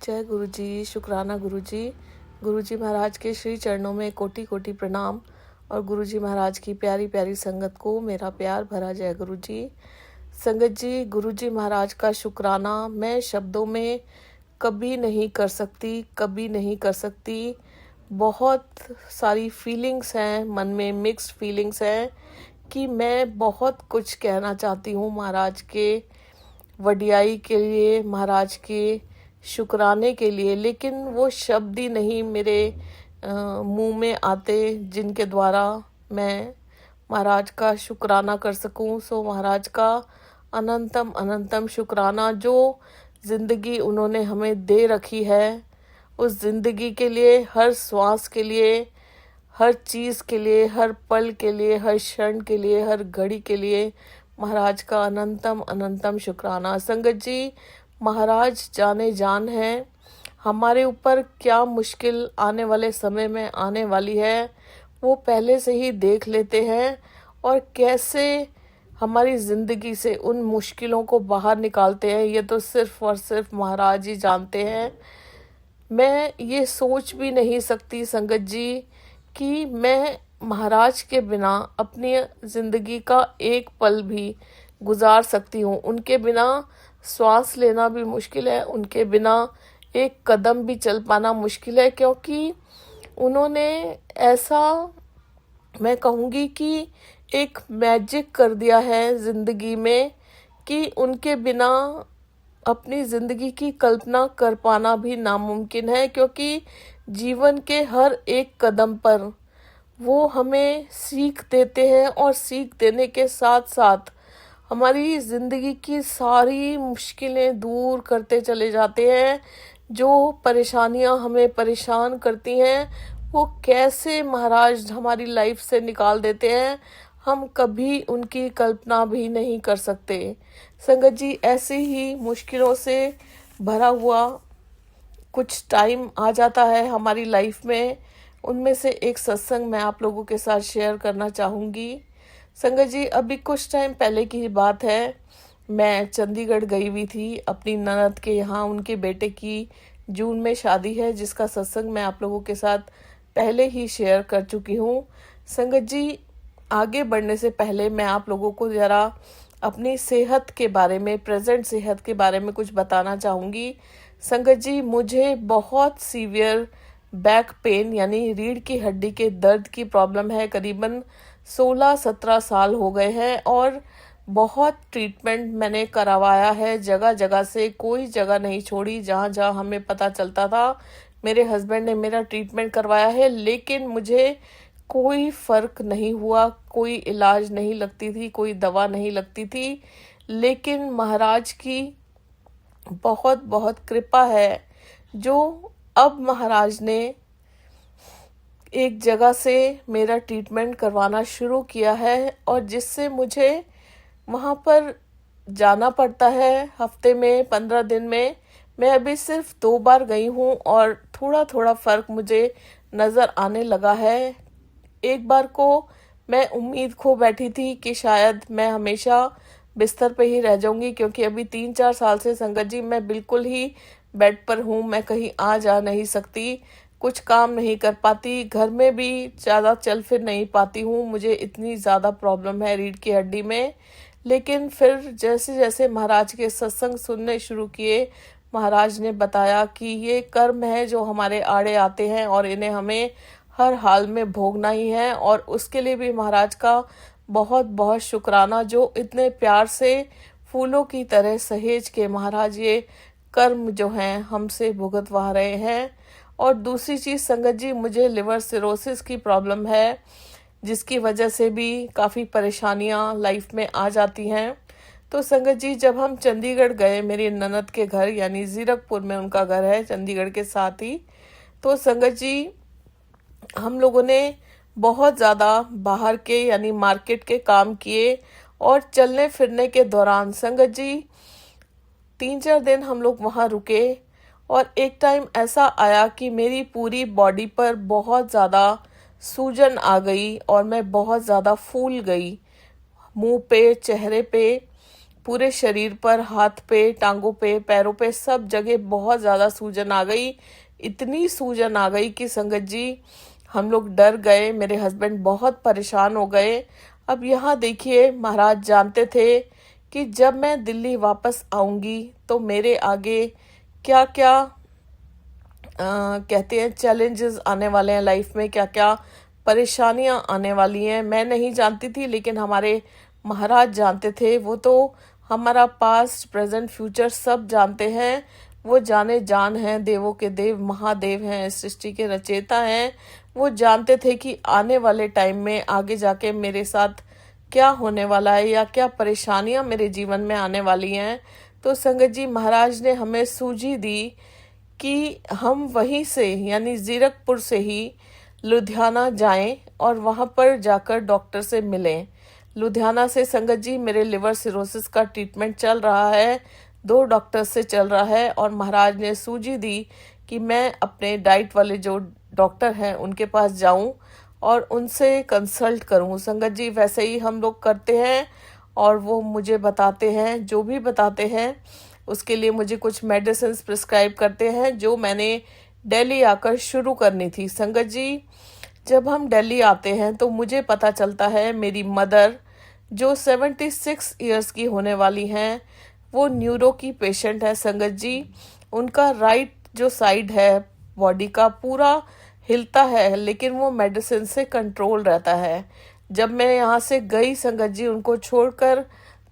जय गुरु जी, शुक्राना गुरु जी। गुरु जी महाराज के श्री चरणों में कोटि कोटि प्रणाम और गुरु जी महाराज की प्यारी प्यारी संगत को मेरा प्यार भरा जय गुरु जी। संगत जी, गुरु जी महाराज का शुक्राना मैं शब्दों में कभी नहीं कर सकती, कभी नहीं कर सकती। बहुत सारी फीलिंग्स हैं, मन में मिक्स्ड फीलिंग्स हैं कि मैं बहुत कुछ कहना चाहती हूँ महाराज के वडियाई के लिए, महाराज के शुक्राने के लिए, लेकिन वो शब्द ही नहीं मेरे मुंह में आते जिनके द्वारा मैं महाराज का शुक्राना कर सकूं। सो महाराज का अनंतम अनंतम शुक्राना, जो ज़िंदगी उन्होंने हमें दे रखी है, उस ज़िंदगी के लिए, हर श्वास के लिए, हर चीज़ के लिए, हर पल के लिए, हर क्षण के लिए, हर घड़ी के लिए महाराज का अनंतम अनंतम शुक्राना। संगत जी, महाराज जाने जान है, हमारे ऊपर क्या मुश्किल आने वाले समय में आने वाली है वो पहले से ही देख लेते हैं और कैसे हमारी ज़िंदगी से उन मुश्किलों को बाहर निकालते हैं, ये तो सिर्फ और सिर्फ महाराज ही जानते हैं। मैं ये सोच भी नहीं सकती संगत जी कि मैं महाराज के बिना अपनी ज़िंदगी का एक पल भी गुजार सकती हूँ। उनके बिना श्वास लेना भी मुश्किल है, उनके बिना एक कदम भी चल पाना मुश्किल है, क्योंकि उन्होंने ऐसा, मैं कहूँगी कि एक मैजिक कर दिया है ज़िंदगी में कि उनके बिना अपनी ज़िंदगी की कल्पना कर पाना भी नामुमकिन है। क्योंकि जीवन के हर एक कदम पर वो हमें सीख देते हैं और सीख देने के साथ साथ हमारी ज़िंदगी की सारी मुश्किलें दूर करते चले जाते हैं। जो परेशानियां हमें परेशान करती हैं वो कैसे महाराज हमारी लाइफ से निकाल देते हैं, हम कभी उनकी कल्पना भी नहीं कर सकते। संगत जी, ऐसे ही मुश्किलों से भरा हुआ कुछ टाइम आ जाता है हमारी लाइफ में, उनमें से एक सत्संग मैं आप लोगों के साथ शेयर करना चाहूँगी। संगत जी, अभी कुछ टाइम पहले की बात है, मैं चंडीगढ़ गई हुई थी अपनी ननद के यहाँ। उनके बेटे की जून में शादी है, जिसका सत्संग मैं आप लोगों के साथ पहले ही शेयर कर चुकी हूँ। संगत जी, आगे बढ़ने से पहले मैं आप लोगों को ज़रा अपनी सेहत के बारे में, प्रेजेंट सेहत के बारे में कुछ बताना चाहूँगी। संगत जी, मुझे बहुत सीवियर बैक पेन यानी रीढ़ की हड्डी के दर्द की प्रॉब्लम है। करीबन 16-17 साल हो गए हैं और बहुत ट्रीटमेंट मैंने करवाया है, जगह जगह से, कोई जगह नहीं छोड़ी जहाँ जहाँ हमें पता चलता था मेरे हस्बैंड ने मेरा ट्रीटमेंट करवाया है, लेकिन मुझे कोई फ़र्क नहीं हुआ, कोई इलाज नहीं लगती थी, कोई दवा नहीं लगती थी। लेकिन महाराज की बहुत बहुत कृपा है, जो अब महाराज ने एक जगह से मेरा ट्रीटमेंट करवाना शुरू किया है और जिससे मुझे वहाँ पर जाना पड़ता है हफ्ते में, 15 दिन में। मैं अभी सिर्फ 2 बार गई हूँ और थोड़ा थोड़ा फ़र्क मुझे नज़र आने लगा है। एक बार को मैं उम्मीद खो बैठी थी कि शायद मैं हमेशा बिस्तर पे ही रह जाऊंगी, क्योंकि अभी 3-4 साल से संगत जी मैं बिल्कुल ही बेड पर हूँ। मैं कहीं आ जा नहीं सकती, कुछ काम नहीं कर पाती, घर में भी ज़्यादा चल फिर नहीं पाती हूँ, मुझे इतनी ज़्यादा प्रॉब्लम है रीढ़ की हड्डी में। लेकिन फिर जैसे जैसे महाराज के सत्संग सुनने शुरू किए, महाराज ने बताया कि ये कर्म है जो हमारे आड़े आते हैं और इन्हें हमें हर हाल में भोगना ही है। और उसके लिए भी महाराज का बहुत बहुत शुक्राना, जो इतने प्यार से फूलों की तरह सहेज के महाराज ये कर्म जो हैं हमसे भुगतवा रहे हैं। और दूसरी चीज़ संगत जी, मुझे लिवर सिरोसिस की प्रॉब्लम है, जिसकी वजह से भी काफ़ी परेशानियां लाइफ में आ जाती हैं। तो संगत जी, जब हम चंडीगढ़ गए मेरी ननद के घर, यानी ज़ीरकपुर में उनका घर है, चंडीगढ़ के साथ ही, तो संगत जी हम लोगों ने बहुत ज़्यादा बाहर के यानी मार्केट के काम किए और चलने फिरने के दौरान संगत जी 3-4 दिन हम लोग वहाँ रुके और एक टाइम ऐसा आया कि मेरी पूरी बॉडी पर बहुत ज़्यादा सूजन आ गई और मैं बहुत ज़्यादा फूल गई, मुंह पे, चेहरे पे पूरे शरीर पर, हाथ पे, टांगों पे, पैरों पे, सब जगह बहुत ज़्यादा सूजन आ गई। इतनी सूजन आ गई कि संगत जी हम लोग डर गए, मेरे हस्बैंड बहुत परेशान हो गए। अब यहाँ देखिए, महाराज जानते थे कि जब मैं दिल्ली वापस आऊंगी तो मेरे आगे क्या क्या कहते हैं चैलेंजेस आने वाले हैं लाइफ में, क्या क्या परेशानियां आने वाली हैं। मैं नहीं जानती थी, लेकिन हमारे महाराज जानते थे। वो तो हमारा पास्ट, प्रेजेंट, फ्यूचर सब जानते हैं। वो जाने जान हैं, देवों के देव, महादेव हैं, सृष्टि के रचयिता हैं। वो जानते थे कि आने वाले टाइम में आगे जाके मेरे साथ क्या होने वाला है या क्या परेशानियां मेरे जीवन में आने वाली हैं। तो संगत जी, महाराज ने हमें सूझी दी कि हम वहीं से, यानी जीरकपुर से ही लुधियाना जाएं और वहां पर जाकर डॉक्टर से मिलें। लुधियाना से संगत जी मेरे लिवर सिरोसिस का ट्रीटमेंट चल रहा है, 2 डॉक्टर से चल रहा है। और महाराज ने सूझी दी कि मैं अपने डाइट वाले जो डॉक्टर हैं उनके पास जाऊं और उनसे कंसल्ट करूं। संगत जी वैसे ही हम लोग करते हैं और वो मुझे बताते हैं, जो भी बताते हैं उसके लिए मुझे कुछ मेडिसिन प्रिस्क्राइब करते हैं, जो मैंने दिल्ली आकर शुरू करनी थी। संगत जी, जब हम दिल्ली आते हैं तो मुझे पता चलता है मेरी मदर, जो 76 इयर्स की होने वाली हैं, वो न्यूरो की पेशेंट है। संगत जी, उनका राइट जो साइड है बॉडी का पूरा हिलता है, लेकिन वो मेडिसिन से कंट्रोल रहता है। जब मैं यहाँ से गई संगत जी उनको छोड़कर,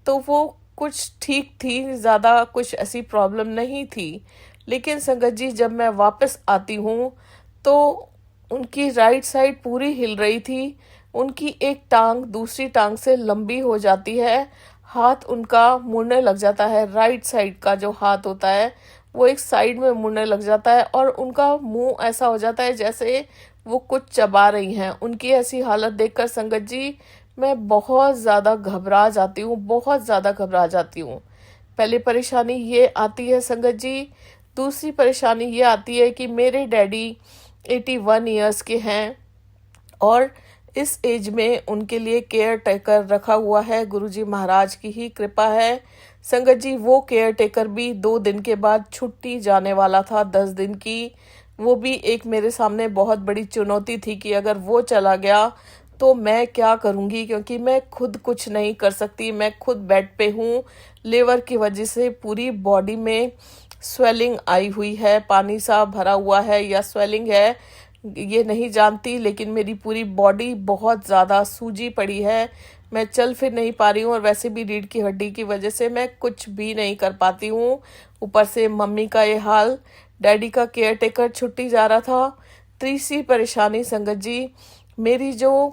तो वो कुछ ठीक थी, ज़्यादा कुछ ऐसी प्रॉब्लम नहीं थी। लेकिन संगत जी जब मैं वापस आती हूँ तो उनकी राइट साइड पूरी हिल रही थी। उनकी एक टांग दूसरी टांग से लंबी हो जाती है, हाथ उनका मुड़ने लग जाता है। राइट साइड का जो हाथ होता है वो एक साइड में मुड़ने लग जाता है और उनका मुंह ऐसा हो जाता है जैसे वो कुछ चबा रही हैं। उनकी ऐसी हालत देखकर संगत जी मैं बहुत ज़्यादा घबरा जाती हूँ, बहुत ज़्यादा घबरा जाती हूँ। पहली परेशानी ये आती है संगत जी। दूसरी परेशानी ये आती है कि मेरे डैडी 81 इयर्स के हैं और इस एज में उनके लिए केयर टेकर रखा हुआ है, गुरुजी महाराज की ही कृपा है। संगत जी वो केयर टेकर भी 2 दिन के बाद छुट्टी जाने वाला था, 10 दिन की। वो भी एक मेरे सामने बहुत बड़ी चुनौती थी कि अगर वो चला गया तो मैं क्या करूंगी, क्योंकि मैं खुद कुछ नहीं कर सकती। मैं खुद बेड पे हूँ, लीवर की वजह से पूरी बॉडी में स्वेलिंग आई हुई है, पानी सा भरा हुआ है या स्वेलिंग है ये नहीं जानती, लेकिन मेरी पूरी बॉडी बहुत ज़्यादा सूजी पड़ी है। मैं चल फिर नहीं पा रही हूँ और वैसे भी रीढ़ की हड्डी की वजह से मैं कुछ भी नहीं कर पाती हूँ। ऊपर से मम्मी का ये हाल, डैडी का केयर टेकर छुट्टी जा रहा था। तीसरी परेशानी संगत जी, मेरी जो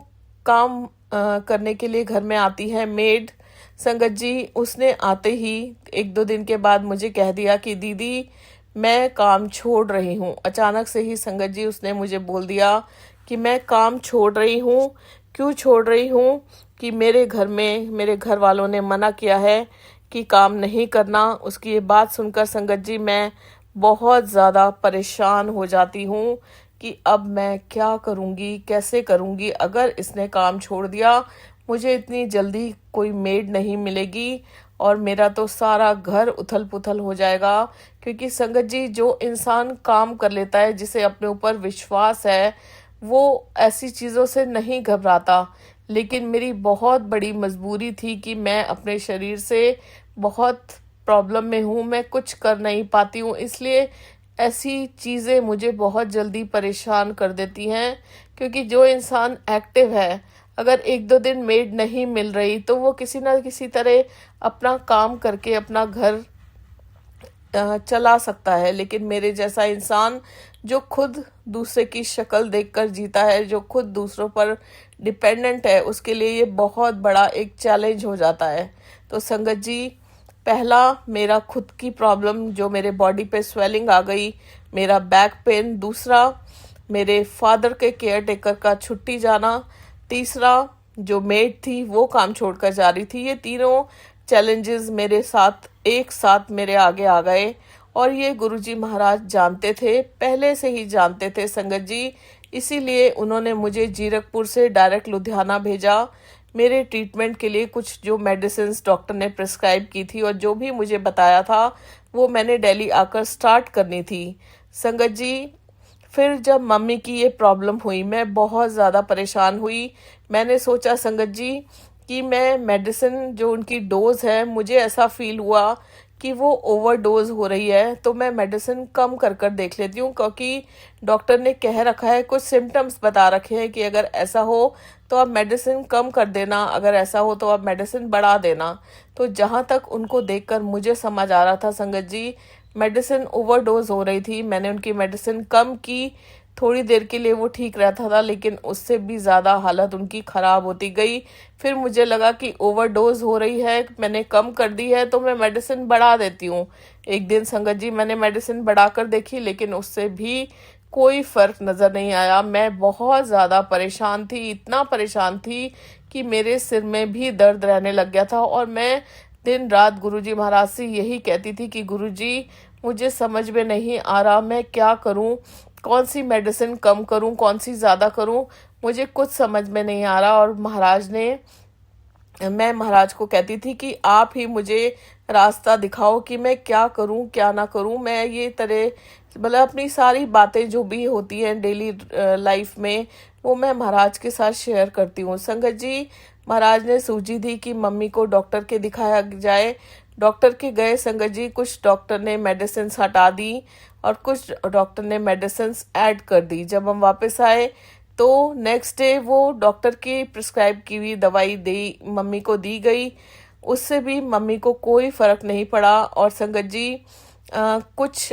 काम करने के लिए घर में आती है मेड, संगत जी उसने आते ही 1-2 दिन के बाद मुझे कह दिया कि दीदी मैं काम छोड़ रही हूँ। अचानक से ही संगत जी उसने मुझे बोल दिया कि मैं काम छोड़ रही हूँ। क्यों छोड़ रही हूँ कि मेरे घर में मेरे घर वालों ने मना किया है कि काम नहीं करना। उसकी ये बात सुनकर संगत जी मैं बहुत ज़्यादा परेशान हो जाती हूँ कि अब मैं क्या करूँगी, कैसे करूँगी। अगर इसने काम छोड़ दिया, मुझे इतनी जल्दी कोई मेड नहीं मिलेगी और मेरा तो सारा घर उथल पुथल हो जाएगा। क्योंकि संगत जी जो इंसान काम कर लेता है, जिसे अपने ऊपर विश्वास है, वो ऐसी चीज़ों से नहीं घबराता। लेकिन मेरी बहुत बड़ी मजबूरी थी कि मैं अपने शरीर से बहुत प्रॉब्लम में हूँ, मैं कुछ कर नहीं पाती हूँ, इसलिए ऐसी चीज़ें मुझे बहुत जल्दी परेशान कर देती हैं। क्योंकि जो इंसान एक्टिव है, अगर 1-2 दिन मेड नहीं मिल रही तो वो किसी ना किसी तरह अपना काम करके अपना घर चला सकता है। लेकिन मेरे जैसा इंसान जो खुद दूसरे की शक्ल देखकर जीता है, जो खुद दूसरों पर डिपेंडेंट है, उसके लिए ये बहुत बड़ा एक चैलेंज हो जाता है। तो संगत जी, पहला मेरा खुद की प्रॉब्लम, जो मेरे बॉडी पे स्वेलिंग आ गई, मेरा बैक पेन। दूसरा मेरे फादर के केयर टेकर का छुट्टी जाना। तीसरा जो मेड थी वो काम छोड़कर जा रही थी। ये तीनों चैलेंजेस मेरे साथ एक साथ मेरे आगे आ गए और ये गुरुजी महाराज जानते थे, पहले से ही जानते थे संगत जी। इसीलिए उन्होंने मुझे जीरकपुर से डायरेक्ट लुधियाना भेजा। मेरे ट्रीटमेंट के लिए कुछ जो मेडिसिन डॉक्टर ने प्रिस्क्राइब की थी और जो भी मुझे बताया था वो मैंने दिल्ली आकर स्टार्ट करनी थी। संगत जी, फिर जब मम्मी की ये प्रॉब्लम हुई मैं बहुत ज़्यादा परेशान हुई। मैंने सोचा संगत जी कि मैं मेडिसिन जो उनकी डोज है, मुझे ऐसा फील हुआ कि वो ओवरडोज हो रही है, तो मैं मेडिसिन कम कर कर देख लेती हूँ, क्योंकि डॉक्टर ने कह रखा है, कुछ सिम्टम्स बता रखे हैं कि अगर ऐसा हो तो आप मेडिसिन कम कर देना, अगर ऐसा हो तो आप मेडिसिन बढ़ा देना। तो जहाँ तक उनको देखकर मुझे समझ आ रहा था संगत जी, मेडिसिन ओवरडोज हो रही थी। मैंने उनकी मेडिसिन कम की, थोड़ी देर के लिए वो ठीक रहता था, लेकिन उससे भी ज़्यादा हालत उनकी ख़राब होती गई। फिर मुझे लगा कि ओवरडोज हो रही है, मैंने कम कर दी है तो मैं मेडिसिन बढ़ा देती हूँ। एक दिन संगत जी मैंने मेडिसिन बढ़ा कर देखी, लेकिन उससे भी कोई फ़र्क नज़र नहीं आया। मैं बहुत ज़्यादा परेशान थी, इतना परेशान थी कि मेरे सिर में भी दर्द रहने लग गया था। और मैं दिन रात गुरुजी महाराज से यही कहती थी कि गुरुजी, मुझे समझ में नहीं आ रहा मैं क्या करूं, कौन सी मेडिसिन कम करूं, कौन सी ज़्यादा करूं, मुझे कुछ समझ में नहीं आ रहा। और मैं महाराज को कहती थी कि आप ही मुझे रास्ता दिखाओ कि मैं क्या करूं क्या ना करूं। मैं ये तरह मतलब अपनी सारी बातें जो भी होती हैं डेली लाइफ में, वो मैं महाराज के साथ शेयर करती हूँ। संगत जी, महाराज ने सूझी दी कि मम्मी को डॉक्टर के दिखाया जाए। डॉक्टर के गए संगत जी, कुछ डॉक्टर ने मेडिसिन हटा दी और कुछ डॉक्टर ने मेडिसिन ऐड कर दी। जब हम वापस आए तो नेक्स्ट डे वो डॉक्टर की प्रिस्क्राइब की हुई दवाई दी मम्मी को दी गई, उससे भी मम्मी को कोई फ़र्क नहीं पड़ा। और संगत जी, कुछ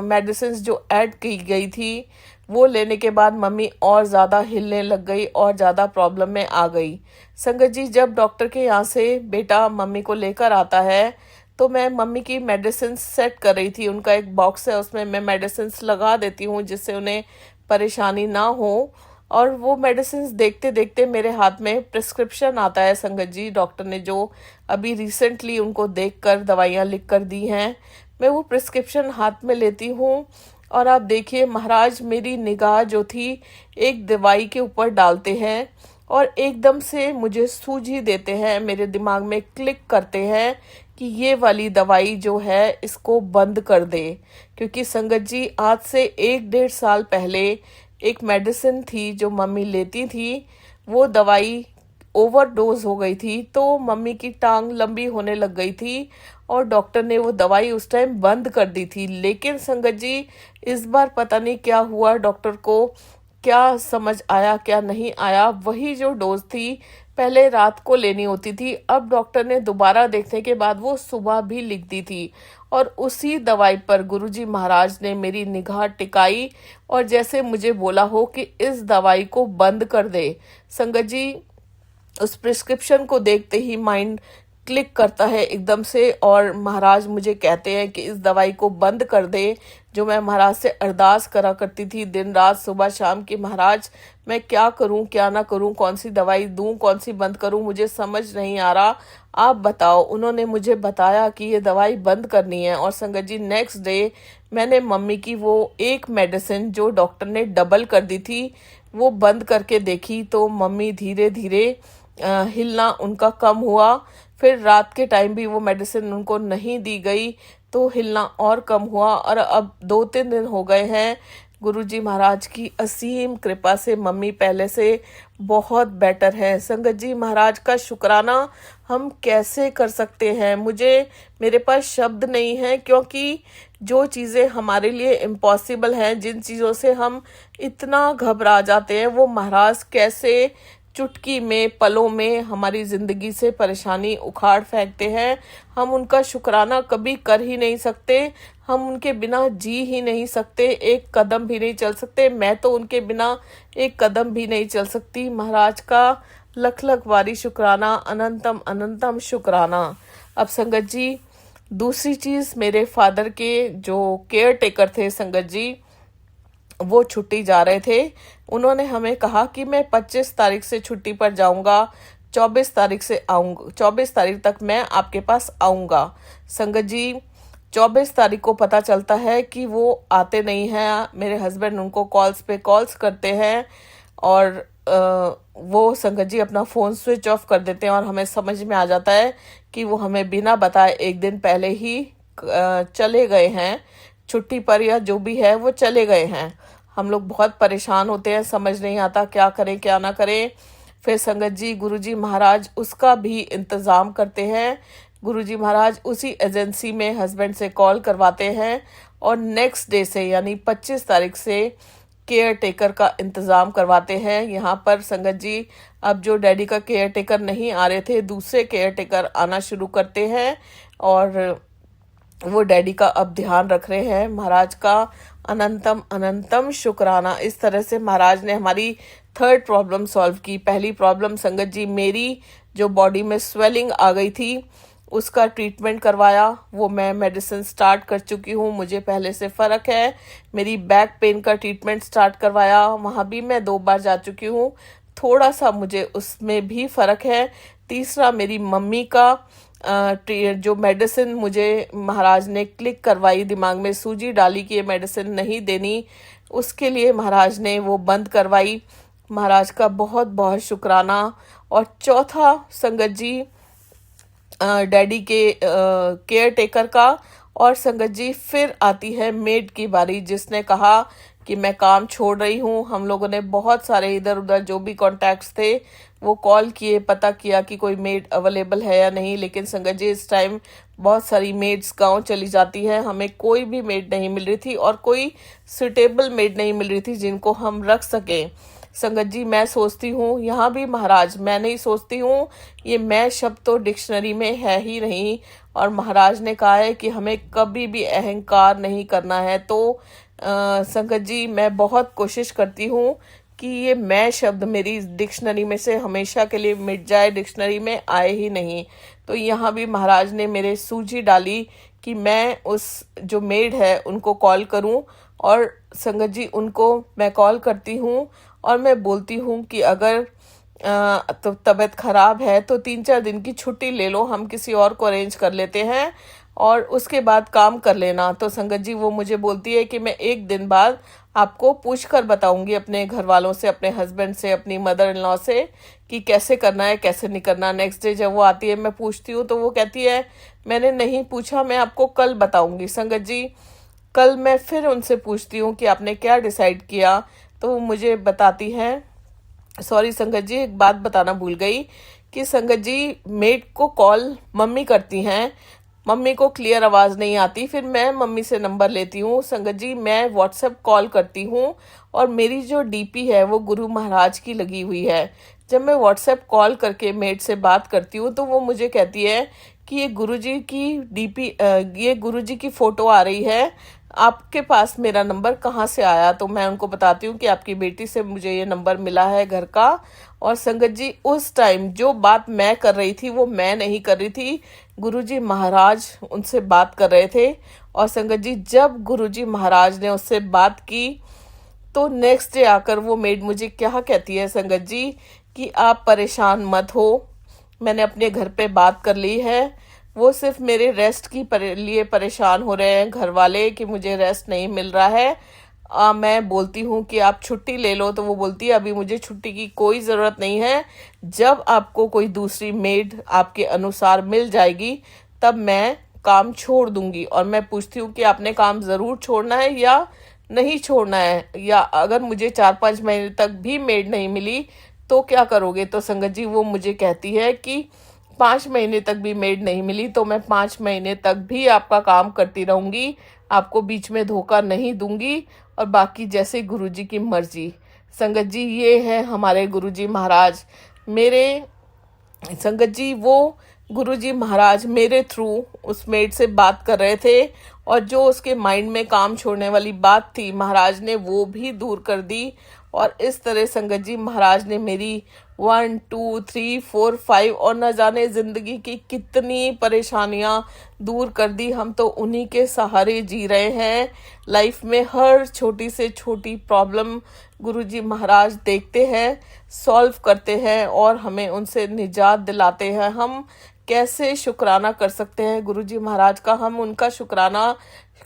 मेडिसिन जो ऐड की गई थी वो लेने के बाद मम्मी और ज़्यादा हिलने लग गई और ज़्यादा प्रॉब्लम में आ गई। संगत जी, जब डॉक्टर के यहाँ से बेटा मम्मी को लेकर आता है तो मैं मम्मी की मेडिसिन सेट कर रही थी। उनका एक बॉक्स है, उसमें मैं मेडिसिन लगा देती हूँ जिससे उन्हें परेशानी ना हो। और वो मेडिसिन देखते देखते मेरे हाथ में प्रिस्क्रिप्शन आता है संगत जी, डॉक्टर ने जो अभी रिसेंटली उनको देखकर दवाइयाँ लिख कर दी हैं। मैं वो प्रिस्क्रिप्शन हाथ में लेती हूँ और आप देखिए महाराज, मेरी निगाह जो थी एक दवाई के ऊपर डालते हैं और एकदम से मुझे सूझी देते हैं, मेरे दिमाग में क्लिक करते हैं कि ये वाली दवाई जो है इसको बंद कर दे। क्योंकि संगत जी, आज से 1-1.5 साल पहले एक मेडिसिन थी जो मम्मी लेती थी, वो दवाई ओवरडोज हो गई थी, तो मम्मी की टांग लंबी होने लग गई थी और डॉक्टर ने वो दवाई उस टाइम बंद कर दी थी। लेकिन संगत जी, इस बार पता नहीं क्या हुआ, डॉक्टर को क्या समझ आया क्या नहीं आया, वही जो डोज थी पहले रात को लेनी होती थी, अब डॉक्टर ने दोबारा देखने के बाद वो सुबह भी लिख दी थी। और उसी दवाई पर गुरुजी महाराज ने मेरी निगाह टिकाई और जैसे मुझे बोला हो कि इस दवाई को बंद कर दे। संगत जी, उस प्रिस्क्रिप्शन को देखते ही माइंड क्लिक करता है एकदम से और महाराज मुझे कहते हैं कि इस दवाई को बंद कर दे। जो मैं महाराज से अरदास करा करती थी दिन रात सुबह शाम की, महाराज मैं क्या करूं क्या ना करूं, कौन सी दवाई दूं कौन सी बंद करूं, मुझे समझ नहीं आ रहा, आप बताओ। उन्होंने मुझे बताया कि ये दवाई बंद करनी है। और संगत जी, नेक्स्ट डे मैंने मम्मी की वो एक मेडिसिन जो डॉक्टर ने डबल कर दी थी वो बंद करके देखी, तो मम्मी धीरे धीरे हिलना उनका कम हुआ। फिर रात के टाइम भी वो मेडिसिन उनको नहीं दी गई तो हिलना और कम हुआ। और अब 2-3 दिन हो गए हैं, गुरुजी महाराज की असीम कृपा से मम्मी पहले से बहुत बेटर है। संगत जी, महाराज का शुक्राना हम कैसे कर सकते हैं, मेरे पास शब्द नहीं है। क्योंकि जो चीज़ें हमारे लिए इम्पॉसिबल हैं, जिन चीज़ों से हम इतना घबरा जाते हैं, वो महाराज कैसे चुटकी में पलों में हमारी ज़िंदगी से परेशानी उखाड़ फेंकते हैं। हम उनका शुक्राना कभी कर ही नहीं सकते, हम उनके बिना जी ही नहीं सकते, एक कदम भी नहीं चल सकते। मैं तो उनके बिना एक कदम भी नहीं चल सकती। महाराज का लख लख वारी शुक्राना, अनंतम अनंतम शुक्राना। अब संगत जी, दूसरी चीज़, मेरे फादर के जो केयर टेकर थे संगत जी, वो छुट्टी जा रहे थे। उन्होंने हमें कहा कि मैं 25 तारीख से छुट्टी पर जाऊंगा, 24 तारीख से आऊँगा, 24 तारीख तक मैं आपके पास आऊँगा। संगत जी, 24 तारीख को पता चलता है कि वो आते नहीं हैं। मेरे हस्बैंड उनको कॉल्स पे कॉल्स करते हैं और वो संगत जी अपना फ़ोन स्विच ऑफ कर देते हैं और हमें समझ में आ जाता है कि वो हमें बिना बताए एक दिन पहले ही चले गए हैं छुट्टी पर, या जो भी है वो चले गए हैं। हम लोग बहुत परेशान होते हैं, समझ नहीं आता क्या करें क्या ना करें। फिर संगत जी गुरुजी महाराज उसका भी इंतज़ाम करते हैं। गुरुजी महाराज उसी एजेंसी में हस्बैंड से कॉल करवाते हैं और नेक्स्ट डे से यानी 25 तारीख से केयर टेकर का इंतज़ाम करवाते हैं। यहाँ पर संगत जी अब जो डैडी का केयर टेकर नहीं आ रहे थे, दूसरे केयर टेकर आना शुरू करते हैं और वो डैडी का अब ध्यान रख रहे हैं। महाराज का अनंतम अनंतम शुक्राना। इस तरह से महाराज ने हमारी थर्ड प्रॉब्लम सॉल्व की। पहली प्रॉब्लम संगत जी मेरी जो बॉडी में स्वेलिंग आ गई थी उसका ट्रीटमेंट करवाया, वो मैं मेडिसिन स्टार्ट कर चुकी हूँ, मुझे पहले से फ़र्क है। मेरी बैक पेन का ट्रीटमेंट स्टार्ट करवाया, वहाँ भी मैं 2 बार जा चुकी हूँ, थोड़ा सा मुझे उसमें भी फ़र्क है। तीसरा मेरी मम्मी का जो मेडिसिन मुझे महाराज ने क्लिक करवाई, दिमाग में सूजी डाली कि ये मेडिसिन नहीं देनी, उसके लिए महाराज ने वो बंद करवाई। महाराज का बहुत बहुत शुक्राना। और चौथा संगत जी डैडी के केयर टेकर का। और संगत जी फिर आती है मेड की बारी, जिसने कहा कि मैं काम छोड़ रही हूँ। हम लोगों ने बहुत सारे इधर उधर जो भी कॉन्टैक्ट्स थे वो कॉल किए, पता किया कि कोई मेड अवेलेबल है या नहीं, लेकिन संगत जी इस टाइम बहुत सारी मेड्स गांव चली जाती है, हमें कोई भी मेड नहीं मिल रही थी और कोई सुटेबल मेड नहीं मिल रही थी जिनको हम रख सकें। संगत जी मैं सोचती हूँ, यहाँ भी महाराज मैं नहीं सोचती हूँ, ये मैं शब्द तो डिक्शनरी में है ही नहीं। और महाराज ने कहा है कि हमें कभी भी अहंकार नहीं करना है। तो संगत जी मैं बहुत कोशिश करती हूँ कि ये मैं शब्द मेरी डिक्शनरी में से हमेशा के लिए मिट जाए, डिक्शनरी में आए ही नहीं। तो यहाँ भी महाराज ने मेरे सूझी डाली कि मैं उस जो मेड है उनको कॉल करूं। और संगत जी उनको मैं कॉल करती हूँ और मैं बोलती हूँ कि अगर तो तबीयत ख़राब है तो 3-4 दिन की छुट्टी ले लो, हम किसी और को अरेंज कर लेते हैं और उसके बाद काम कर लेना। तो संगत जी वो मुझे बोलती है कि मैं 1 दिन बाद आपको पूछ कर बताऊंगी अपने घर वालों से, अपने हस्बैंड से, अपनी मदर इन लॉ से कि कैसे करना है कैसे नहीं करना। नेक्स्ट डे जब वो आती है मैं पूछती हूँ तो वो कहती है मैंने नहीं पूछा, मैं आपको कल बताऊंगी। संगत जी कल मैं फिर उनसे पूछती हूँ कि आपने क्या डिसाइड किया, तो वो मुझे बताती हैं। सॉरी संगत जी एक बात बताना भूल गई कि संगत जी मेड को कॉल मम्मी करती हैं, मम्मी को क्लियर आवाज़ नहीं आती, फिर मैं मम्मी से नंबर लेती हूँ। संगत जी मैं व्हाट्सएप कॉल करती हूँ और मेरी जो डीपी है वो गुरु महाराज की लगी हुई है। जब मैं व्हाट्सएप कॉल करके मेड से बात करती हूँ तो वो मुझे कहती है कि ये गुरुजी की डीपी ये गुरुजी की फ़ोटो आ रही है, आपके पास मेरा नंबर कहाँ से आया। तो मैं उनको बताती हूँ कि आपकी बेटी से मुझे ये नंबर मिला है घर का। और संगत जी उस टाइम जो बात मैं कर रही थी वो मैं नहीं कर रही थी, गुरुजी महाराज उनसे बात कर रहे थे। और संगत जी जब गुरुजी महाराज ने उससे बात की तो नेक्स्ट डे आकर वो मेड मुझे क्या कहती है संगत जी कि आप परेशान मत हो, मैंने अपने घर पे बात कर ली है, वो सिर्फ मेरे रेस्ट की लिए परेशान हो रहे हैं घर वाले कि मुझे रेस्ट नहीं मिल रहा है। मैं बोलती हूँ कि आप छुट्टी ले लो तो वो बोलती है अभी मुझे छुट्टी की कोई ज़रूरत नहीं है, जब आपको कोई दूसरी मेड आपके अनुसार मिल जाएगी तब मैं काम छोड़ दूंगी। और मैं पूछती हूँ कि आपने काम ज़रूर छोड़ना है या नहीं छोड़ना है, या अगर मुझे 4-5 महीने तक भी मेड नहीं मिली तो क्या करोगे। तो संगत जी वो मुझे कहती है कि 5 महीने तक भी मेड नहीं मिली तो मैं 5 महीने तक भी आपका काम करती रहूँगी, आपको बीच में धोखा नहीं दूंगी, और बाकी जैसे गुरुजी की मर्जी। संगत जी ये है हमारे गुरुजी महाराज। मेरे संगत जी वो गुरुजी महाराज मेरे थ्रू उस मेड से बात कर रहे थे और जो उसके माइंड में काम छोड़ने वाली बात थी महाराज ने वो भी दूर कर दी। और इस तरह संगत जी महाराज ने मेरी 1 2 3 4 5 और न जाने ज़िंदगी की कितनी परेशानियां दूर कर दी। हम तो उन्हीं के सहारे जी रहे हैं। लाइफ में हर छोटी से छोटी प्रॉब्लम गुरुजी महाराज देखते हैं, सॉल्व करते हैं और हमें उनसे निजात दिलाते हैं। हम कैसे शुक्राना कर सकते हैं गुरुजी महाराज का, हम उनका शुक्राना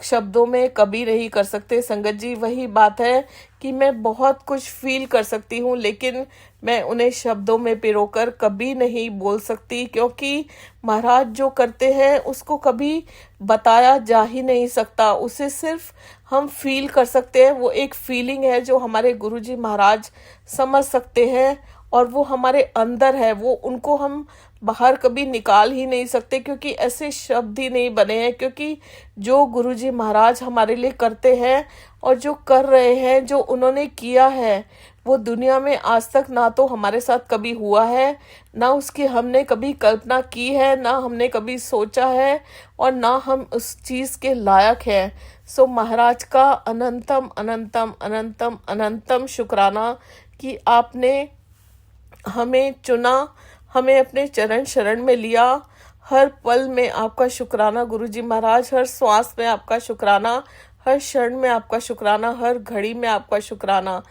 शब्दों में कभी नहीं कर सकते। संगत जी, वही बात है कि मैं बहुत कुछ फील कर सकती हूँ, लेकिन मैं उन्हें शब्दों में पिरोकर कभी नहीं बोल सकती, क्योंकि महाराज जो करते हैं उसको कभी बताया जा ही नहीं सकता। उसे सिर्फ हम फील कर सकते हैं। वो एक फीलिंग है जो हमारे गुरुजी महाराज समझ सकते हैं, और वो हमारे अंदर है। वो उनको हम बाहर कभी निकाल ही नहीं सकते, क्योंकि ऐसे शब्द ही नहीं बने हैं। क्योंकि जो गुरुजी महाराज हमारे लिए करते हैं और जो कर रहे हैं, जो उन्होंने किया है, वो दुनिया में आज तक ना तो हमारे साथ कभी हुआ है, ना उसकी हमने कभी कल्पना की है, ना हमने कभी सोचा है, और ना हम उस चीज़ के लायक हैं। सो महाराज का अनंतम अनंतम अनंतम अनंतम शुक्राना कि आपने हमें चुना, हमें अपने चरण शरण में लिया। हर पल में आपका शुक्राना गुरुजी महाराज, हर श्वास में आपका शुक्राना, हर क्षण में आपका शुक्राना, हर घड़ी में आपका शुक्राना।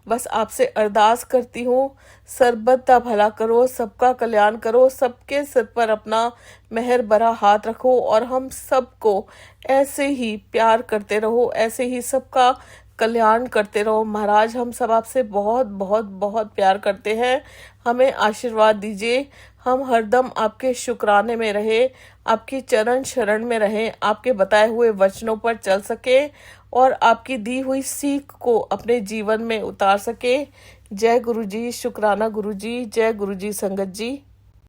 बस आपसे अरदास करती हूँ, सर्वदा भला करो, सबका कल्याण करो, सबके सिर पर अपना मेहर भरा हाथ रखो, और हम सबको ऐसे ही प्यार करते रहो, ऐसे ही सबका कल्याण करते रहो। महाराज, हम सब आपसे बहुत बहुत बहुत प्यार करते हैं। हमें आशीर्वाद दीजिए, हम हरदम आपके शुक्राने में रहे, आपकी चरण शरण में रहें, आपके बताए हुए वचनों पर चल सके, और आपकी दी हुई सीख को अपने जीवन में उतार सके। जय गुरु जी, शुक्राना गुरु जी, जय गुरु जी संगत जी।